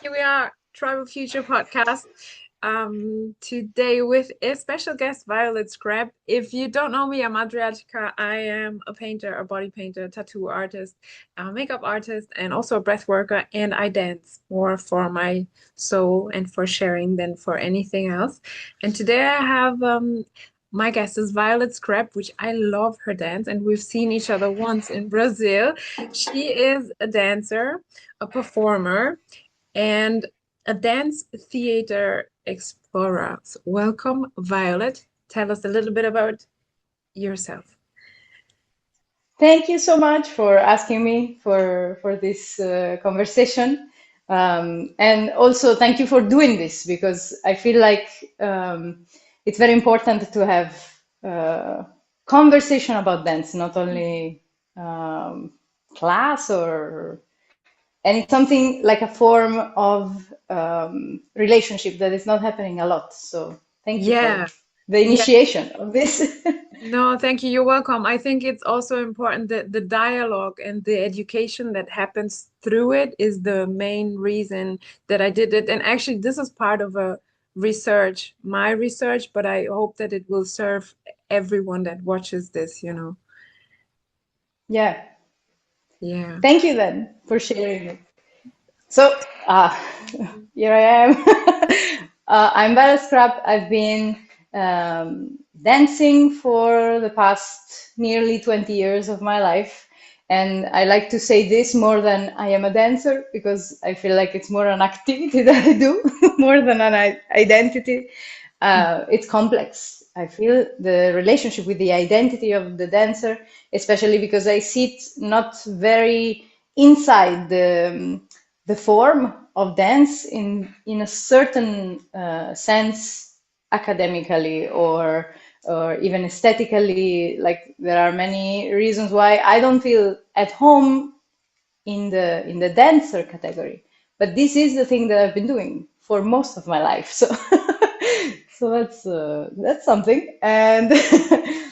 Here we are, Tribal Future Podcast. Today with a special guest, Violet Scrap. If you don't know me, I'm Adriatica. I am a painter, a body painter, tattoo artist, a makeup artist, and also a breath worker. And I dance more for my soul and for sharing than for anything else. And today I have my guest is Violet Scrap, which I love her dance, and we've seen each other once in Brazil. She is a dancer, a performer, and a dance theater explorer. So welcome, Violet. Tell us a little bit about yourself. Thank you so much for asking me for this conversation. And also thank you for doing this because I feel like it's very important to have conversation about dance, not only um, class and it's something like a form of relationship that is not happening a lot. So thank you for Yeah, the yeah. initiation of this. No, thank you. You're welcome. I think it's also important that the dialogue and the education that happens through it is the main reason that I did it. And actually, this is part of a research, my research, but I hope that it will serve everyone that watches this. Yeah, Yeah. thank you then for sharing it. So, here I am. I'm Bella Scrap. I've been dancing for the past nearly 20 years of my life. And I like to say this more than I am a dancer because I feel like it's more an activity that I do more than an identity. It's complex. I feel the relationship with the identity of the dancer, especially because I sit not very inside the form of dance in a certain sense academically or even aesthetically. Like there are many reasons why I don't feel at home in the dancer category, but this is the thing that I've been doing for most of my life. So so that's something. And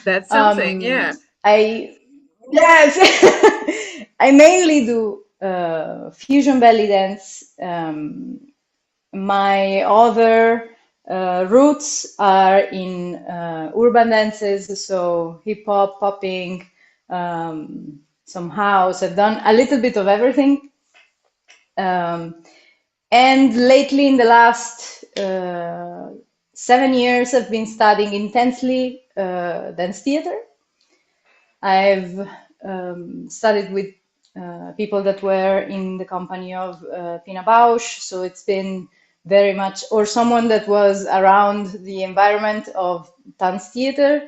That's something, um yeah. I yes, I mainly do fusion belly dance. My other roots are in urban dances, so hip hop, popping, some house. I've done a little bit of everything. Um, and lately, in the last 7 years, I've been studying intensely dance theater. I've studied with people that were in the company of Pina Bausch, so it's been very much, or someone that was around the environment of dance theater,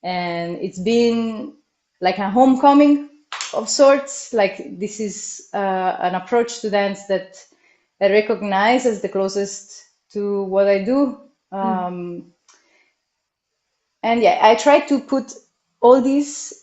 and it's been like a homecoming of sorts. Like this is an approach to dance that I recognize as the closest to what I do. Mm. And yeah, I try to put all these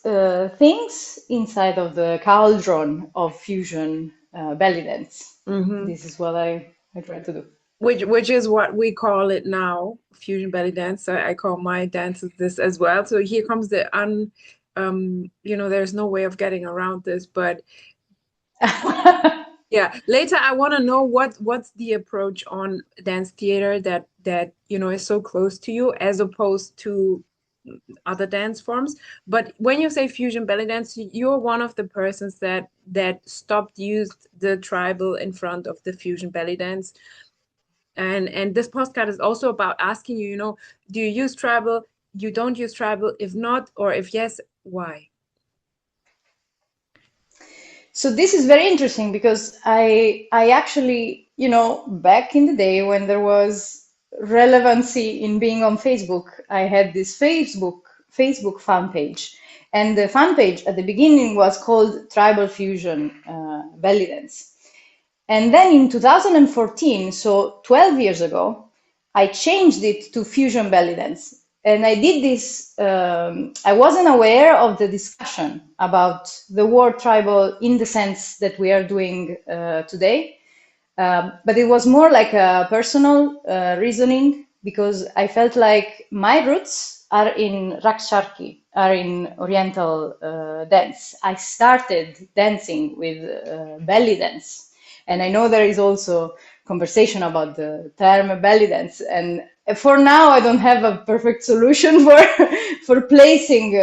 things inside of the cauldron of fusion belly dance. Hmm. This is what I try to do. Which is what we call it now, fusion belly dance. So I call my dances this as well. So here comes the there's no way of getting around this, but yeah, later I want to know what's the approach on dance theater that is so close to you as opposed to other dance forms. But when you say fusion belly dance, you're one of the persons that stopped used the tribal in front of the fusion belly dance. And this postcard is also about asking you, do you use tribal? You don't use tribal? If not, or if yes, why? So this is very interesting because I actually, back in the day when there was relevancy in being on Facebook, I had this Facebook fan page. And the fan page at the beginning was called Tribal Fusion Belly Dance. And then in 2014, so 12 years ago, I changed it to Fusion Belly Dance. And I did this, I wasn't aware of the discussion about the word tribal in the sense that we are doing today. But it was more like a personal reasoning because I felt like my roots are in Raksharki, are in Oriental dance. I started dancing with belly dance, and I know there is also conversation about the term belly dance. And for now, I don't have a perfect solution for for placing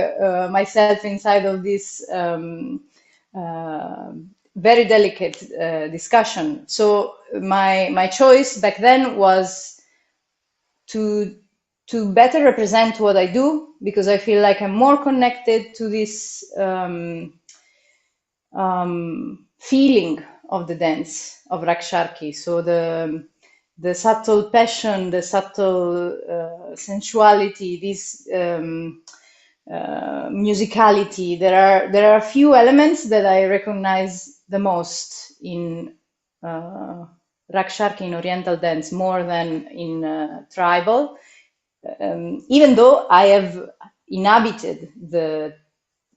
myself inside of this uh, very delicate discussion. So my choice back then was to better represent what I do, because I feel like I'm more connected to this feeling of the dance of Raksharki. So the subtle passion, the subtle sensuality, this musicality. There are a few elements that I recognize the most in Raksharki, in Oriental dance, more than in tribal. Even though I have inhabited the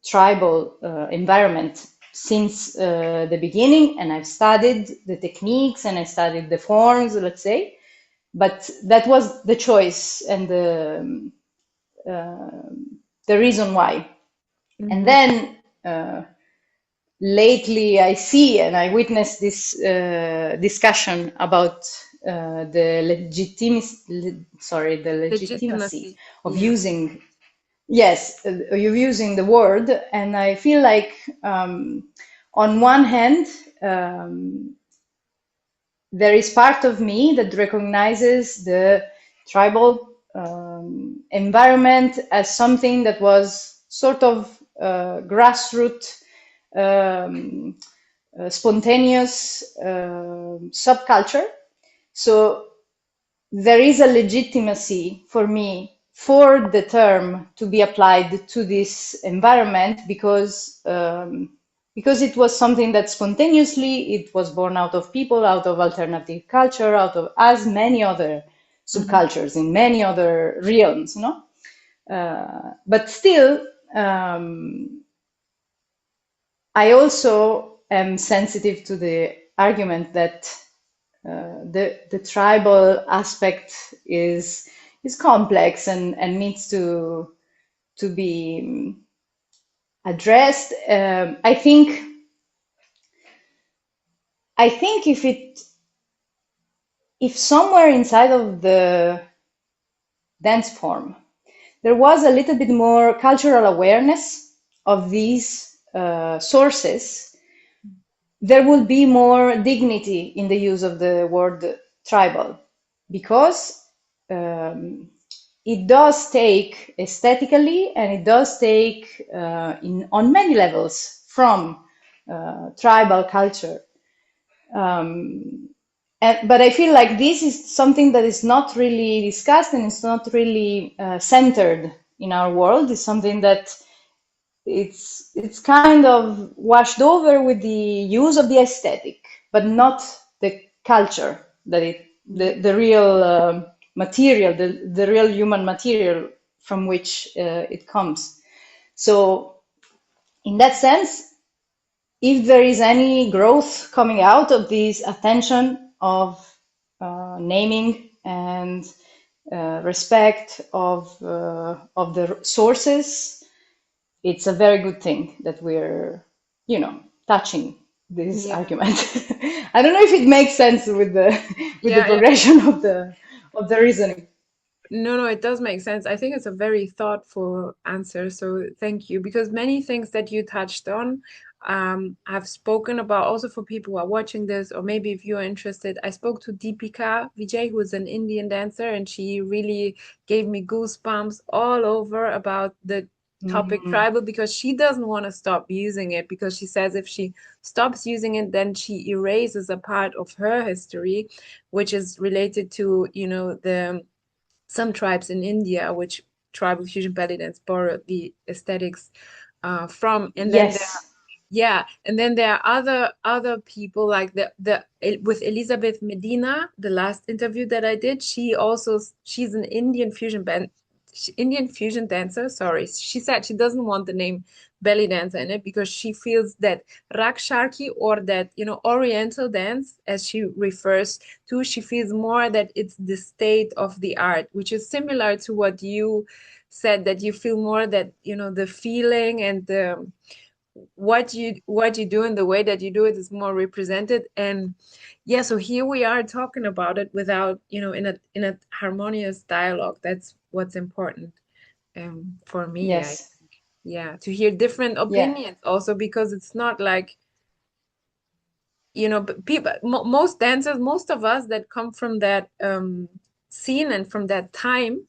tribal environment since the beginning, and I've studied the techniques and I studied the forms, let's say, but that was the choice and the reason why. And Mm-hmm. then lately I see and I witness this discussion about the the legitimacy Legitimacy. of Yeah. using, yes, you're using the word. And I feel like on one hand, there is part of me that recognizes the tribal environment as something that was sort of grassroots, um, spontaneous subculture. So there is a legitimacy for me for the term to be applied to this environment, because it was something that spontaneously it was born out of people, out of alternative culture, out of as many other Mm-hmm. subcultures in many other realms, no? But still, I also am sensitive to the argument that the tribal aspect is complex and needs to be addressed. I think if somewhere inside of the dance form there was a little bit more cultural awareness of these sources, there will be more dignity in the use of the word tribal, because um, it does take aesthetically and it does take on many levels from tribal culture. But I feel like this is something that is not really discussed and it's not really centered in our world. It's something that it's kind of washed over with the use of the aesthetic, but not the culture that the real material, the real human material from which it comes. So in that sense, if there is any growth coming out of this attention of naming and respect of the sources, it's a very good thing that we're, touching this Yeah. argument. I don't know if it makes sense with the Yeah. progression of the reasoning. No, no, it does make sense. I think it's a very thoughtful answer. So thank you. Because many things that you touched on, I've spoken about also for people who are watching this, or maybe if you're interested. I spoke to Deepika Vijay, who is an Indian dancer, and she really gave me goosebumps all over about the topic Mhm. tribal, because she doesn't want to stop using it, because she says if she stops using it, then she erases a part of her history, which is related to, the some tribes in India, which tribal fusion belly dance borrowed the aesthetics from. And then Yes. yeah, and then there are other people like the with Elizabeth Medina, the last interview that I did. She's an Indian fusion dancer. Sorry, she said she doesn't want the name belly dancer in it because she feels that Raksharki, or that Oriental dance, as she refers to, she feels more that it's the state of the art, which is similar to what you said that you feel more that, you know, the feeling and the what you do and the way that you do it is more represented. And yeah, so here we are talking about it without, you know, in a harmonious dialogue. That's what's important for me, I Yes. think. Yeah, to hear different Yeah. opinions also, because it's not like, you know, people, most dancers, most of us that come from that scene and from that time,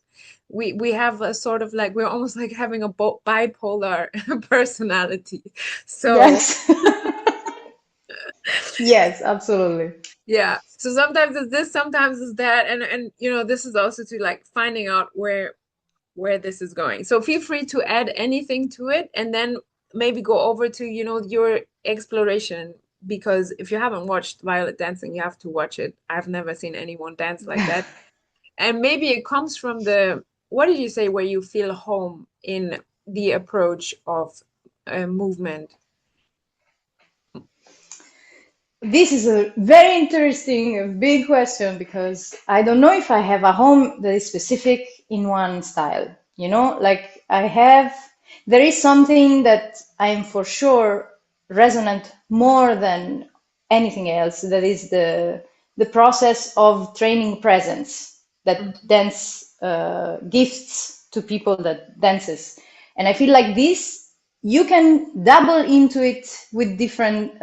we have a sort of like, we're almost like having a bipolar personality. So Yes. Yes, absolutely. yeah, so sometimes it's this, sometimes it's that, and you know, this is also to like finding out where this is going. So feel free to add anything to it, and then maybe go over to, you know, your exploration, because if you haven't watched Violet dancing, you have to watch it. I've never seen anyone dance like that. And maybe it comes from the, what did you say, where you feel home in the approach of movement. This is a very interesting, big question because I don't know if I have a home that is specific in one style. You know, like there is something that I'm for sure resonant more than anything else. That is the process of training presence that dance gifts to people that dances, and I feel like this you can double into it with different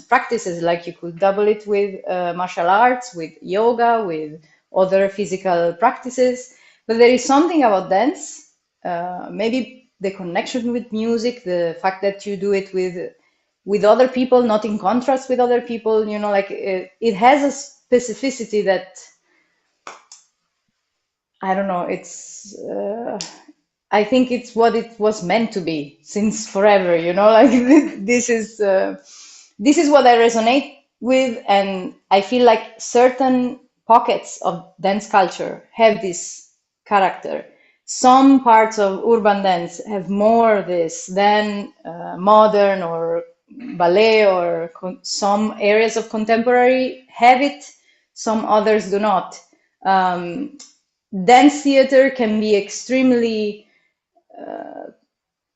practices. Like you could double it with martial arts, with yoga, with other physical practices. But there is something about dance, maybe the connection with music, the fact that you do it with other people, not in contrast with other people. You know, like it has a specificity that I don't know. I think it's what it was meant to be since forever, you know, like this is what I resonate with, and I feel like certain pockets of dance culture have this character. Some parts of urban dance have more this than modern or ballet, or some areas of contemporary have it, some others do not. Um, Dance theater can be extremely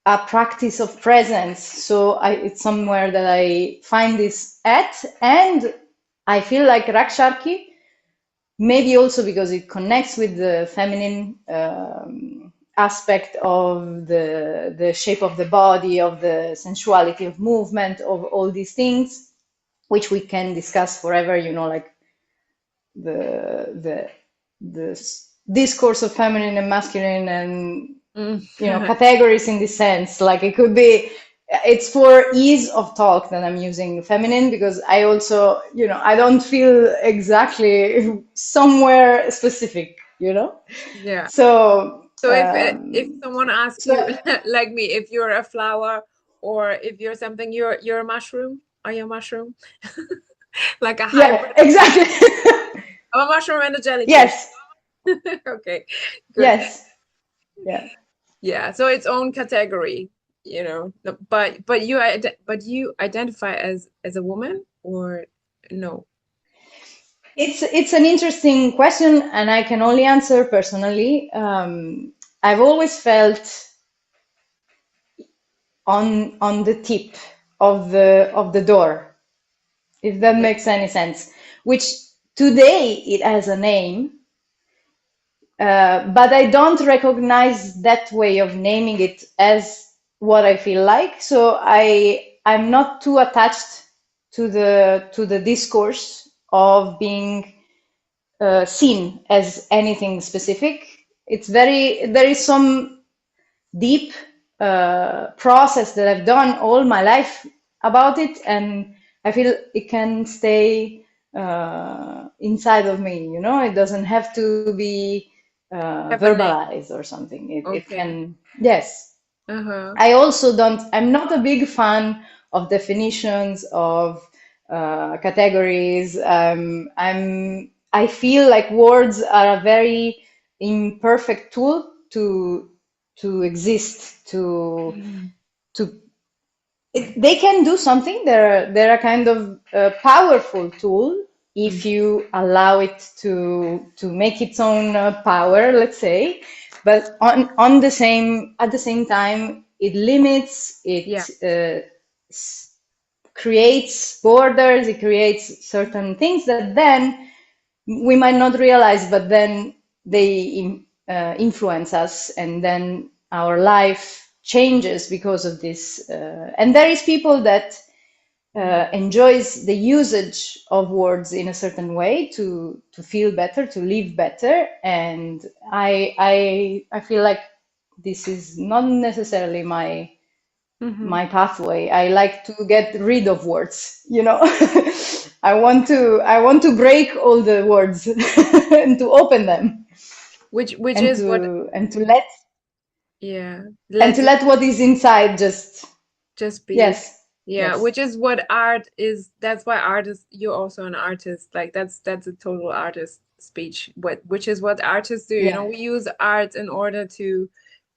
a practice of presence. So it's somewhere that I find this at, and I feel like Raksharki, maybe also because it connects with the feminine aspect of the shape of the body, of the sensuality of movement, of all these things, which we can discuss forever. You know, like the discourse of feminine and masculine, and Mm. categories in this sense. Like it could be, it's for ease of talk that I'm using feminine, because I also, I don't feel exactly somewhere specific, Yeah. so So if someone asks so you, like me, if you're a flower or if you're something, you're a mushroom. Are you a mushroom? Like a yeah, hybrid exactly. of a mushroom and a jellyfish. Yes, Okay, good. yes, yeah. Yeah, so its own category, you know. But but you identify as a woman or no? It's an interesting question, and I can only answer personally. I've always felt on the tip of the door, if that Yeah. makes any sense. Which today it has a name, but I don't recognize that way of naming it as what I feel like. So I'm not too attached to the discourse of being seen as anything specific. There is some deep process that I've done all my life about it, and I feel it can stay inside of me. It doesn't have to be Have a name. verbalized or something. It Okay. can, yes. Uh-huh. I also don't, I'm not a big fan of definitions of categories. I feel like words are a very imperfect tool to exist, Mhm. to they can do something. They're a kind of powerful tool if Mhm. you allow it to make its own power, let's say. but on the same at the same time, it limits, Yeah. it creates borders, it creates certain things that then we might not realize, but then they influence us, and then our life changes because of this. And there is people that enjoys the usage of words in a certain way to feel better, to live better, and I feel like this is not necessarily Hmm. my pathway. I like to get rid of words, you know. I want to break all the words and to open them, Which is what, and to let yeah, and to let's let what is inside just, just be. yes, Yeah, yes, which is what art is. That's why artist, you're also an artist. Like that's a total artist speech. Which is what artists do. You know, yeah, we use art in order to,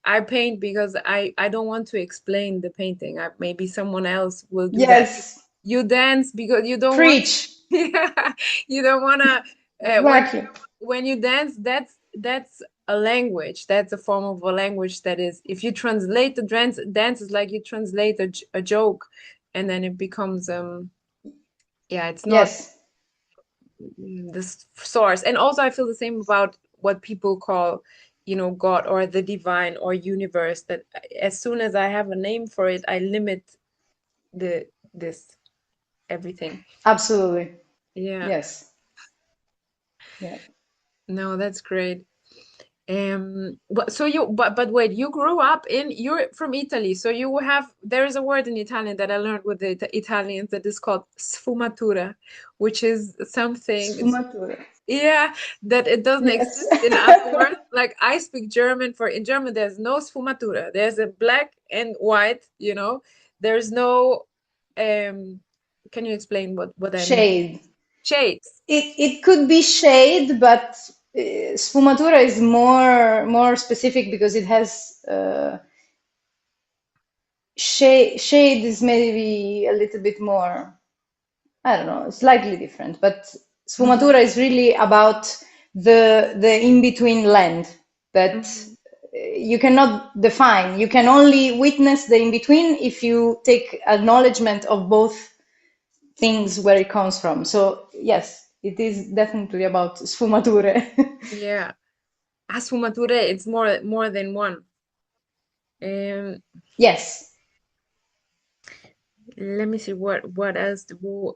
I paint because I don't want to explain the painting. Maybe someone else will do that. yes, You dance because you don't want, preach, yeah, you don't want to, exactly. when you dance, that's a language. That's a form of a language that is, if you translate the dance is like you translate a joke, and then it becomes yeah, it's not Yes, this source. And also I feel the same about what people call, God or the divine or universe, that as soon as I have a name for it, I limit the this everything. absolutely. Yeah. Yes. Yeah. No, that's great. But wait, you grew up you're from Italy, so you have, there is a word in Italian that I learned with the Italians that is called sfumatura, which is something, Sfumature. yeah, that it doesn't Yes. exist in other words. Like I speak German, for in German there's no sfumatura. There's a black and white, There's no can you explain what I mean? Shade. Shades. It could be shade, but sfumatura is more specific because it has shade. Shade is maybe a little bit more, I don't know, slightly different. But Hmm. sfumatura is really about the in between land that Hmm. you cannot define. You can only witness the in between if you take acknowledgement of both things where it comes from. So yes, it is definitely about sfumature. Yeah. A sfumatura, it's more than one. Um, Yes. Let me see what else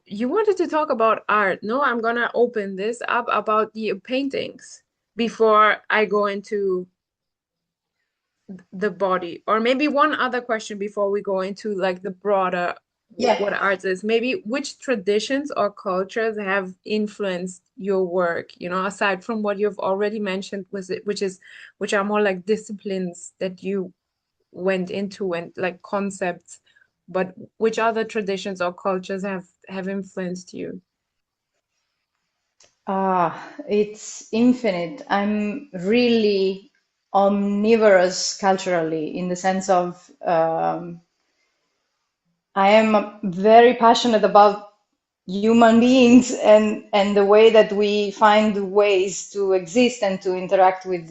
you wanted to talk about art. No, I'm gonna open this up about the paintings before I go into the body. Or maybe one other question before we go into like the broader Yeah. what art is. Maybe which traditions or cultures have influenced your work, aside from what you've already mentioned, which are more like disciplines that you went into and like concepts, but which other traditions or cultures have influenced you? It's infinite. I'm really omnivorous culturally in the sense of I am very passionate about human beings and the way that we find ways to exist and to interact with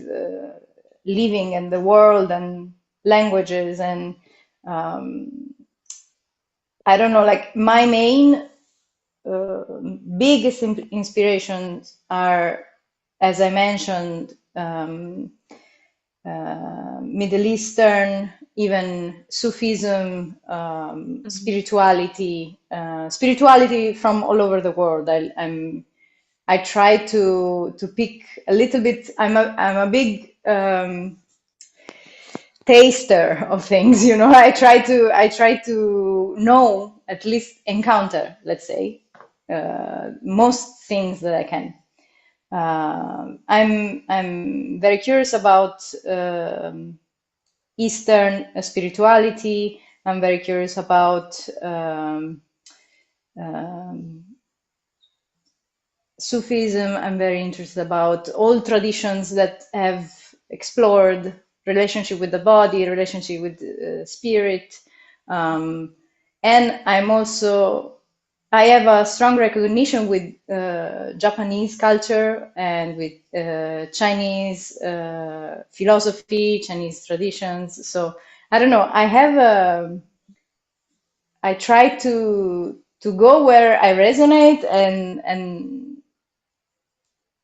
living and the world and languages and I don't know, like my main biggest inspirations are, as I mentioned, Middle Eastern, even Sufism, Mhm. spirituality from all over the world. I try to pick a little bit. I'm a big taster of things, you know. I try to know, at least encounter, let's say, most things that I can. I'm very curious about Eastern spirituality. I'm very curious about um, Sufism. I'm very interested about all traditions that have explored relationship with the body, relationship with spirit, and I'm also I have a strong recognition with Japanese culture and with Chinese philosophy, Chinese traditions. So I don't know. I try to go where I resonate, and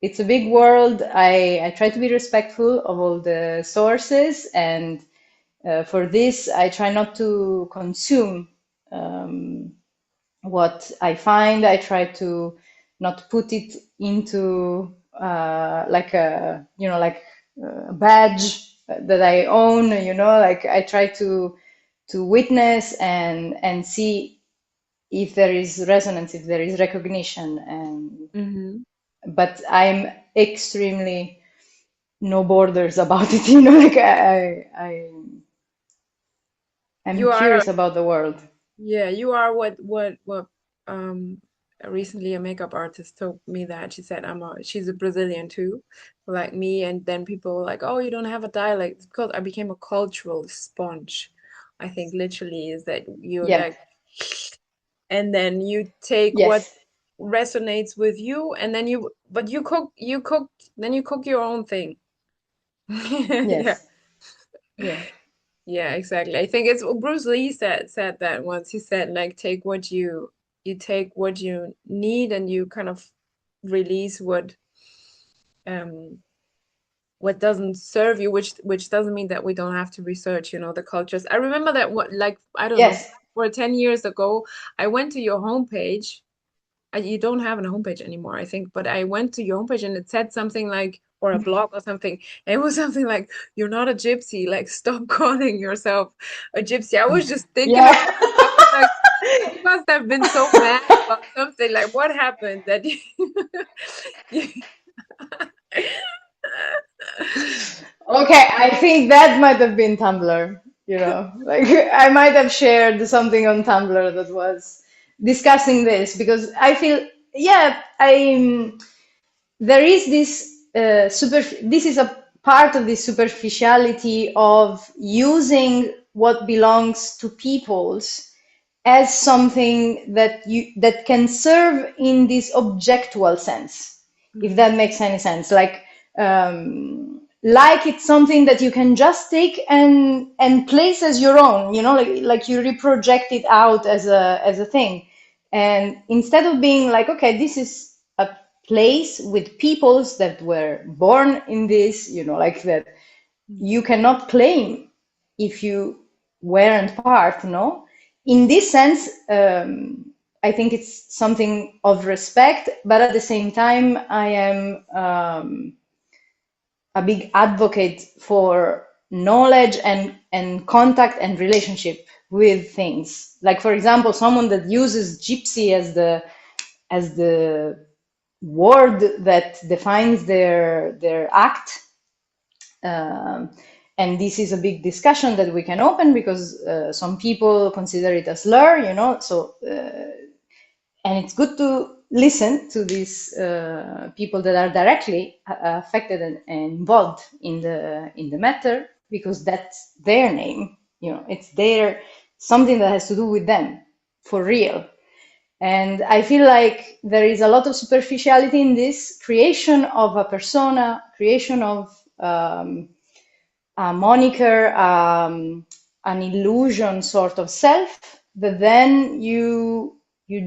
it's a big world. I try to be respectful of all the sources, and for this, I try not to consume um, what I find. I try to not put it into like a, like a badge that I own, like I try to witness and see if there is resonance, if there is recognition, and Hmm. but I'm extremely no borders about it, like I'm You are, curious about the world. yeah, you are what um recently a makeup artist told me that she's a Brazilian too, like me, and then people were like, oh, you don't have a dialect. It's because I became a cultural sponge. I think literally is that you Yeah. like, and then you take what Yes. resonates with you, and then but then you cook your own thing. Yeah. Yes. Yeah. Yeah, exactly. I think it's Bruce Lee said that once. He said like take you take what you need and you kind of release um what doesn't serve you, which doesn't mean that we don't have to research, the cultures. I remember that what like I don't know, Yes. or 10 years ago, I went to your homepage. You don't have a homepage anymore, I think, but I went to your homepage and it said something like, or a blog or something. And it was something like, "You're not a gypsy. Like, stop calling yourself a gypsy." I was just thinking Yeah. about it. I was like, you must have been so mad about something. Like, what happened that you... Okay, I think that might have been Tumblr, like I might have shared something on Tumblr that was discussing this because I feel, yeah, there is this this is a part of the superficiality of using what belongs to peoples as something that can serve in this objectual sense, if Mhm. that makes any sense. Like it's something that you can just take and place as your own, like you reproject it out as a thing. And instead of being like, okay, this is a place with peoples that were born in this, like that you cannot claim if you weren't part, no? In this sense, I think it's something of respect, but at the same time, I am a big advocate for knowledge and contact and relationship with things. Like, for example, someone that uses gypsy as the word that defines their act, um, and this is a big discussion that we can open because some people consider it a slur, So, and it's good to listen to these people that are directly affected and involved in the matter because that's their name, It's their something that has to do with them for real. And I feel like there is a lot of superficiality in this creation of a persona, creation of a moniker, an illusion sort of self that then you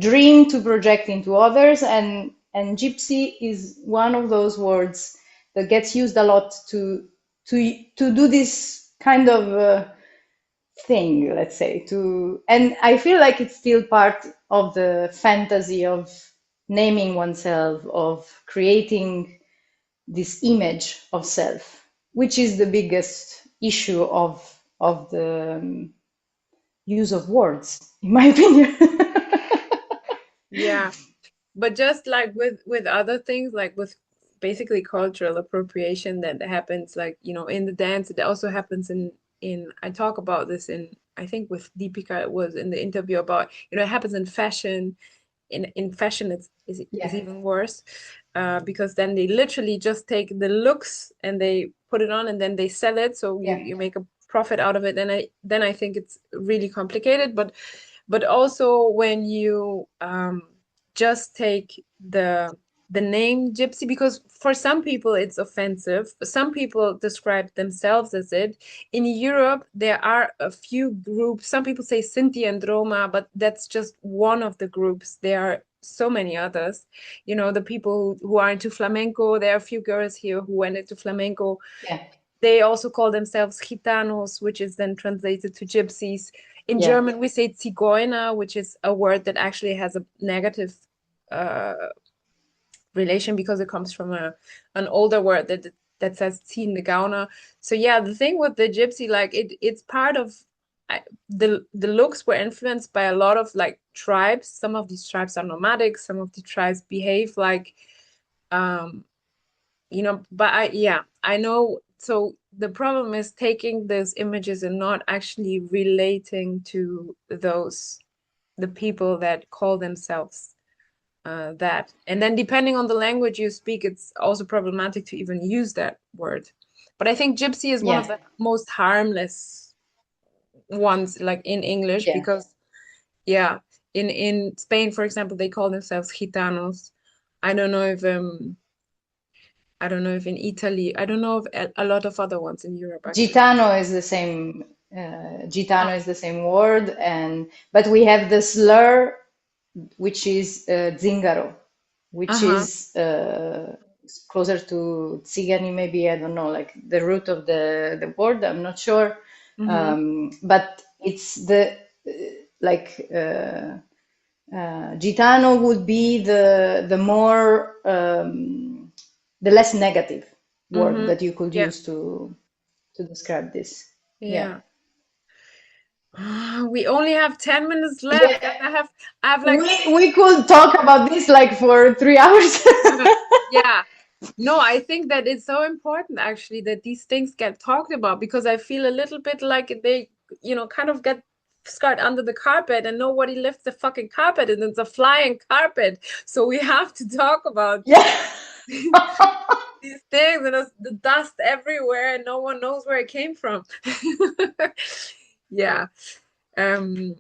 dream to project into others, and gypsy is one of those words that gets used a lot to do this kind of thing, let's say, and I feel like it's still part of the fantasy of naming oneself, of creating this image of self, which is the biggest issue of the use of words, in my opinion. Yeah. But just like with other things, like with basically cultural appropriation that happens, like, in the dance, it also happens in I talk about this in, I think with Deepika, it was in the interview about, it happens in fashion. In fashion, is Yeah, even worse, because then they literally just take the looks and they put it on and then they sell it, so you yeah, you make a profit out of it, and then I think it's really complicated. But but also when you just take the name gypsy, because for some people it's offensive. Some people describe themselves as it. In Europe, there are a few groups. Some people say Sinti and Roma, but that's just one of the groups. There are so many others. You know, the people who are into flamenco, there are a few girls here who went into flamenco. Yeah, They also call themselves gitanos, which is then translated to gypsies. In yeah, German, we say Zigeuner, which is a word that actually has a negative uh, relation because it comes from an older word that says ziehende Gauner. So yeah, the thing with the gypsy, like it's part of the looks were influenced by a lot of like tribes. Some of these tribes are nomadic, some of the tribes behave like um but I know. So the problem is taking those images and not actually relating to the people that call themselves that. And then depending on the language you speak, it's also problematic to even use that word. But I think gypsy is one of yeah, the most harmless ones, like in English, yeah. because yeah, in Spain, for example, they call themselves gitanos. I don't know if I don't know if in Italy, I don't know if a lot of other ones in Europe actually. Gitano is the same. Gitano Ah, is the same word, and but we have the slur, which is zingaro, which uh-huh. is closer to Tsigani, maybe, I don't know, like the root of the word, I'm not sure. Mm-hmm. But it's the like Gitano would be the more the less negative word Mm-hmm. that you could Yeah. use to describe this. Yeah. Yeah. We only have 10 minutes left, Yeah, and I have like we could talk about this like for 3 hours. yeah. No, I think that it's so important actually that these things get talked about, because I feel a little bit like they, kind of get scarred under the carpet and nobody lifts the fucking carpet and it's a flying carpet. So we have to talk about Yeah. these things, and there's the dust everywhere and no one knows where it came from. Yeah. Um,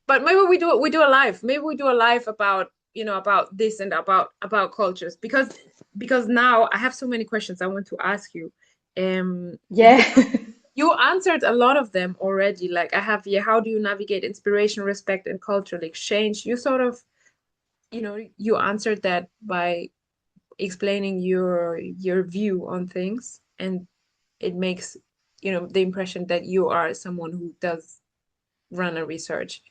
but maybe we do a live. Maybe we do a live about, about this and about cultures, because now I have so many questions I want to ask you. Yeah. You answered a lot of them already. Like I have here, how do you navigate inspiration, respect, and cultural exchange? You sort of, you answered that by explaining your view on things, and it makes, the impression that you are someone who does run a research.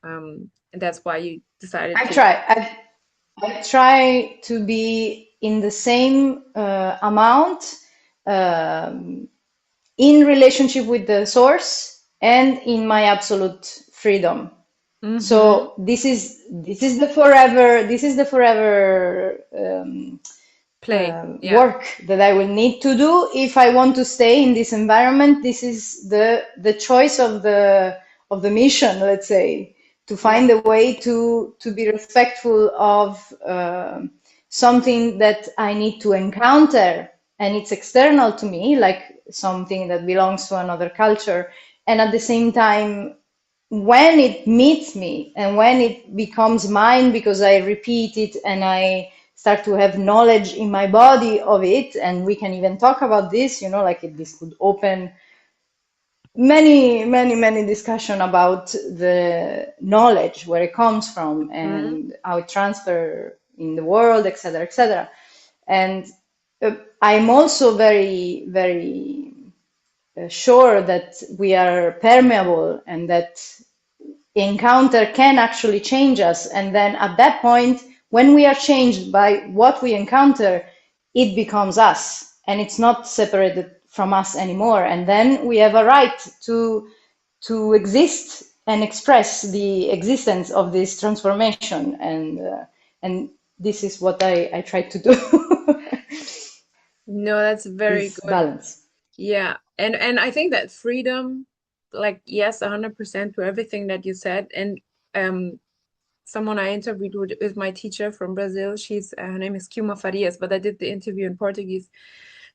And that's why you decided I to. try. I try to be in the same amount um, in relationship with the source and in my absolute freedom. Mm-hmm. So this is the forever Play. Yeah. work that I will need to do if I want to stay in this environment. This is the choice of the mission, let's say, to Yeah. find a way to be respectful of something that I need to encounter, and it's external to me, like something that belongs to another culture, and at the same time when it meets me and when it becomes mine because I repeat it and I start to have knowledge in my body of it, and we can even talk about this, like this could open many discussion about the knowledge, where it comes from Mm-hmm. and how it transfer in the world, etc., etc. And I'm also very sure that we are permeable and that encounter can actually change us. And then at that point, when we are changed by what we encounter, it becomes us and it's not separated from us anymore. And then we have a right to exist and express the existence of this transformation. And this is what I try to do. No, that's very This good. balance. Yeah. And I think that freedom, like yes, 100% to everything that you said. And um someone I interviewed with is my teacher from Brazil. Her name is Kilma Farias, but I did the interview in Portuguese.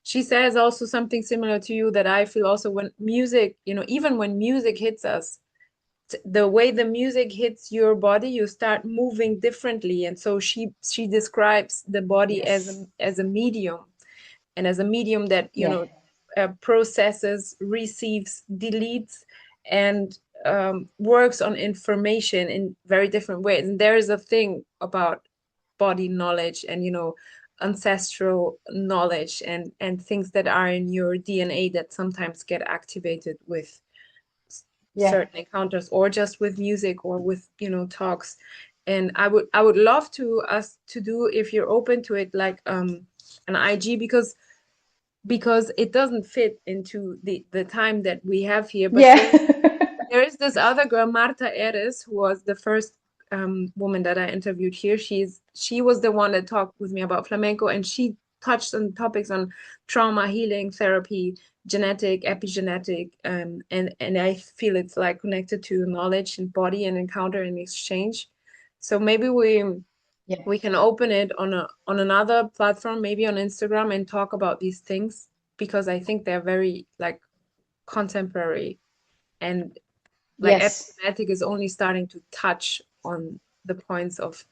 She says also something similar to you, that I feel also when music, even when music hits us, the way the music hits your body, you start moving differently. And so she describes the body Yes. as a medium, and as a medium that, Yeah. processes, receives, deletes, and works on information in very different ways. And there is a thing about body knowledge and, ancestral knowledge and things that are in your DNA that sometimes get activated with Yeah. certain encounters, or just with music, or with, talks. And I would love to us to do, if you're open to it, like an IG, because it doesn't fit into the time that we have here. But Yeah. there is this other girl, Marta Eres, who was the first woman that I interviewed here. She was the one that talked with me about flamenco, and she touched on topics on trauma healing therapy, genetic, epigenetic, and I feel it's like connected to knowledge and body and encounter and exchange. So maybe Yeah. we can open it on another platform, maybe on Instagram, and talk about these things, because I think they're very like contemporary, and like Yes. epigenetic is only starting to touch on the points of,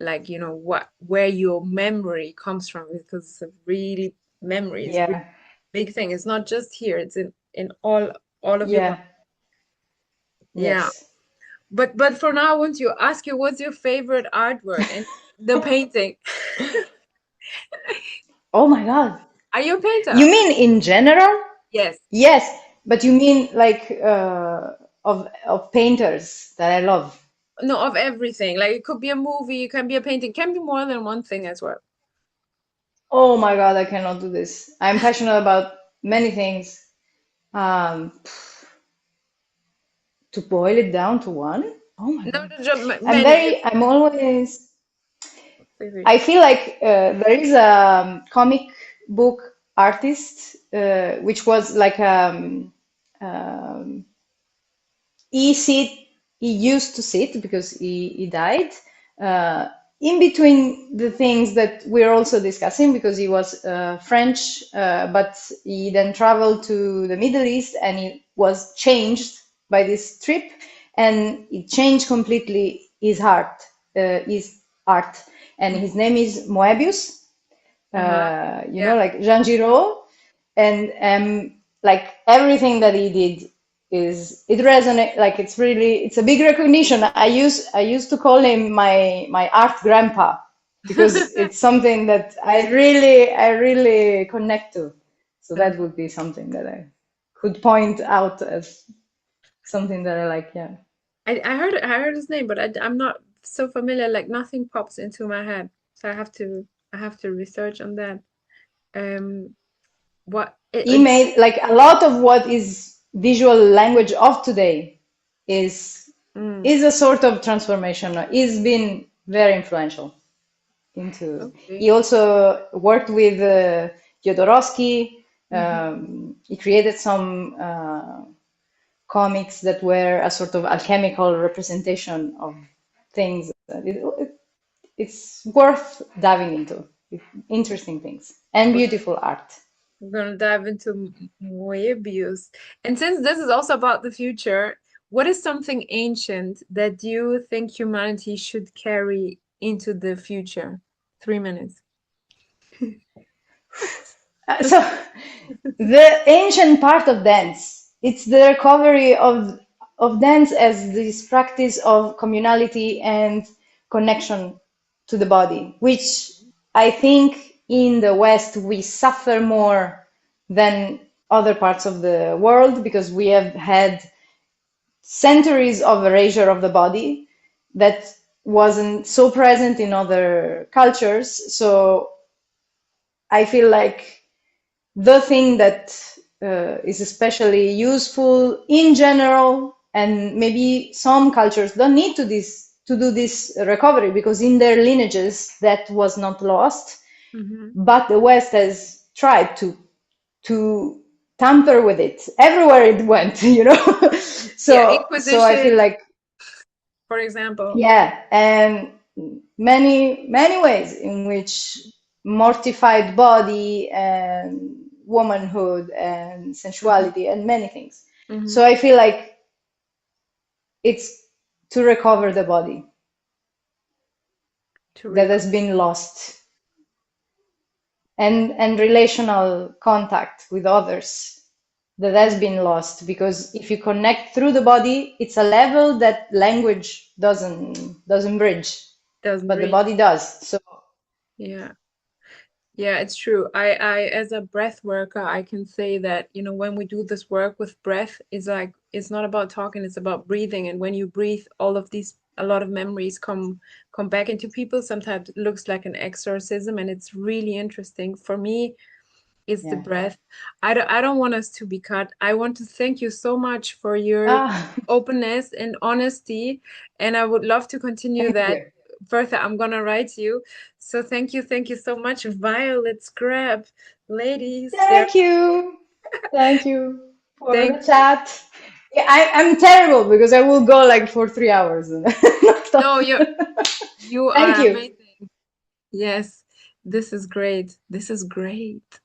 like, what where your memory comes from, because it's a really memory is a really Yeah. big thing. It's not just here, it's in all of your body. Yeah. Yeah. Yes. But for now, I want to ask you, what's your favorite artwork and the painting? Oh my God. Are you a You painter? mean in general? Yes. Yes, but you mean like of painters that I love. No, of everything. Like, it could be a movie, it can be a painting, can be more than one thing as well. Oh my God, I cannot do this. I'm passionate about many things. Um, to boil it down to one? Oh my No, God. many. I'm always, Maybe. I feel like there is a comic book artist, which was like um, he sit he used to sit because he died uh, in between the things that we're also discussing because he was French, but he then traveled to the Middle East and he was changed by this trip and it changed completely his art, and his name is Moebius, Uh-huh. Yeah. like Jean Giraud, and like everything that he did is it resonate like it's a big recognition. I used to call him my art grandpa because it's something that I really connect to. So that Mhm. would be something that I could point out as something that I like. Yeah. I heard his name, but I'm not so familiar. Like, nothing pops into my head, so I have to research on that. Um, what He it's made like a lot of what is visual language of today is mm, is a sort of transformation. He's been very influential into. okay. He also worked with Jodorowsky. Hmm. He created some comics that were a sort of alchemical representation of things. It's worth diving into. Interesting things and beautiful art. We're gonna dive into Moebius. And since this is also about the future, what is something ancient that you think humanity should carry into the future? 3 minutes. So the ancient part of dance, it's the recovery of dance as this practice of communality and connection to the body, which I think in the West we suffer more than other parts of the world because we have had centuries of erasure of the body that wasn't so present in other cultures. So I feel like the thing that is especially useful in general, and maybe some cultures don't need to do this recovery because in their lineages that was not lost, Hmm. but the West has tried to tamper with it everywhere it went, Yeah, so I feel Inquisition, like for example. yeah, and many ways in which mortified body and womanhood and Hmm. sensuality and many things. Hmm. So I feel like it's to recover the body To that has recover. been lost, and relational contact with others that has been lost, because if you connect through the body, it's a level that language doesn't bridge, Doesn't but the reach. body does. So Yeah. Yeah, it's true. I as a breath worker, I can say that, when we do this work with breath, it's like it's not about talking, it's about breathing. And when you breathe, a lot of memories come back into people. Sometimes it looks like an exorcism, and it's really interesting. For me, is the yeah. breath. I don't want us to be cut. I want to thank you so much for your Ah, openness and honesty, and I would love to continue thank that you. further. I'm gonna write you. So thank you so much, Violet Scrap. Ladies, there. Thank you. Thank you for the Thank you. chat. Yeah, I'm terrible because I will go like for 3 hours and not No, stop. you Thank are you. amazing. Yes, this is great. This is great.